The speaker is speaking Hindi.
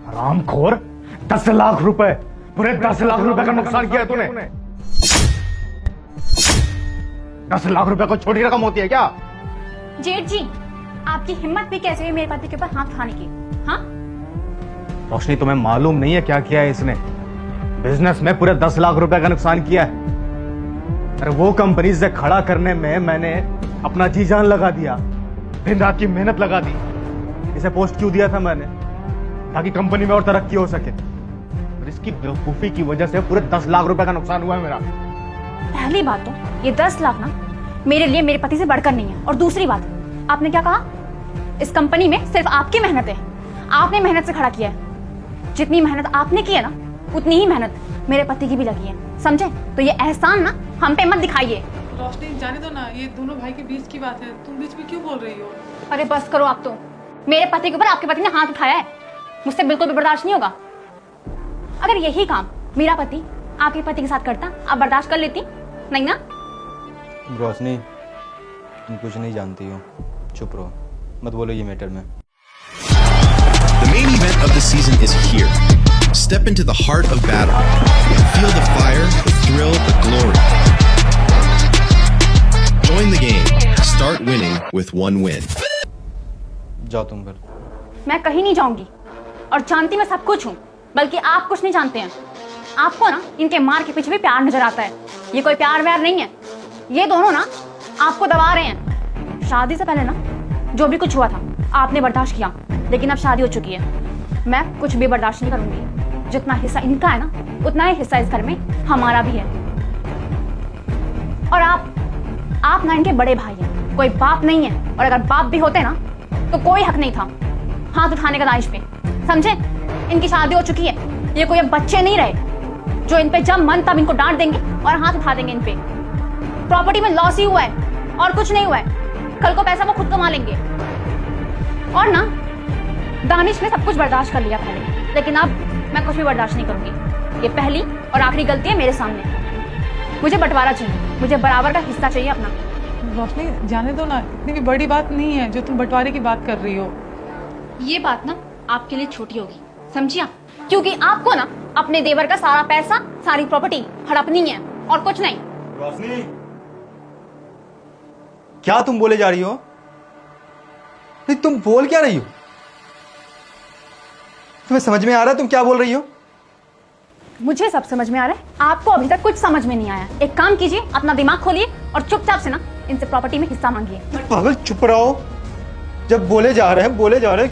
हरामखोर, 10 लाख रुपए, पूरे 10 लाख रुपए का नुकसान किया है तूने। 10 लाख रुपए को छोटी रकम होती है क्या? जेठ जी, आपकी हिम्मत भी कैसे है मेरे पति के ऊपर हाथ उठाने की? हाँ, रोशनी, तुम्हें मालूम नहीं है क्या किया है इसने? बिजनेस में पूरे 10 लाख रुपए का नुकसान किया है। अरे वो कंपनी से खड़ा करने में मैंने अपना जी जान लगा दिया, दिन रात की मेहनत लगा दी। इसे पोस्ट क्यों दिया था मैंने? ताकि कंपनी में और तरक्की हो सके। और इसकी बेवकूफी की वजह से पूरे 10 लाख रुपए का नुकसान हुआ है मेरा। पहली बात तो ये 10 लाख ना मेरे लिए मेरे पति से बढ़कर नहीं है। और दूसरी बात, आपने क्या कहा? इस कंपनी में सिर्फ आपकी मेहनत है, आपने मेहनत से खड़ा किया है। जितनी मेहनत आपने की है ना, उतनी ही मेहनत मेरे पति की भी लगी है, समझे? तो ये एहसान ना हम पे मत दिखाइए। रोशनी, जाने दो ना, ये दोनों भाई के बीच की बात है, तुम बीच में क्यों बोल रही हो? अरे बस करो आप तो। मेरे पति के ऊपर आपके पति ने हाथ उठाया है, मुझसे बिल्कुल भी बर्दाश्त नहीं होगा। अगर यही काम मेरा पति आपके पति के साथ करता, आप बर्दाश्त कर लेती? नहीं ना? रोशनी, तुम कुछ नहीं जानती हो, चुप रहो, मत बोलो ये मैटर में। The main event of the season is here. Step into the heart of battle. Feel the fire, the thrill, the glory. Join the game. Start winning with one win. जाओ तुम घर। मैं कहीं नहीं जाऊंगी और जानती मैं सब कुछ हूँ, बल्कि आप कुछ नहीं जानते हैं। आपको ना इनके मार के पीछे भी प्यार नजर आता है। ये कोई प्यार व्यार नहीं है, ये दोनों ना आपको दबा रहे हैं। शादी से पहले ना जो भी कुछ हुआ था आपने बर्दाश्त किया, लेकिन अब शादी हो चुकी है, मैं कुछ भी बर्दाश्त नहीं करूंगी। जितना हिस्सा इनका है ना, उतना ही हिस्सा इस घर में हमारा भी है। और आप ना इनके बड़े भाई हैं, कोई बाप नहीं है। और अगर बाप भी होते ना तो कोई हक नहीं था हाथ उठाने का दानिश पे, समझे? इनकी शादी हो चुकी है, ये कोई अब बच्चे नहीं रहे जो इन पे जब मन तब इनको डांट देंगे और हाथ उठा देंगे इन पे। प्रॉपर्टी में लॉस ही हुआ है और कुछ नहीं हुआ है। कल को पैसा वो खुद कमा लेंगे। और ना दानिश ने सब कुछ बर्दाश्त कर लिया पहले, लेकिन अब मैं कुछ भी बर्दाश्त नहीं करूंगी। ये पहली और आखिरी गलती है मेरे सामने। मुझे बंटवारा चाहिए, मुझे बराबर का हिस्सा चाहिए अपना। रोशनी, जाने दो ना, इतनी भी बड़ी बात नहीं है जो तुम बंटवारे की बात कर रही हो। ये बात ना आपके लिए छोटी होगी, समझिए? क्योंकि आपको ना अपने देवर का सारा पैसा, सारी प्रॉपर्टी हड़पनी है और कुछ नहीं। रोशनी, क्या तुम बोले जा रही हो? नहीं, तुम बोल क्या रही हो? तुम्हें समझ में आ रहा है तुम क्या बोल रही हो? मुझे सब समझ में आ रहा है, आपको अभी तक कुछ समझ में नहीं आया। एक काम कीजिए, अपना दिमाग खोलिए और चुपचाप से ना इनसे प्रॉपर्टी में हिस्सा मांगिए। पागल, चुप रहो। जब बोले जा रहे हैं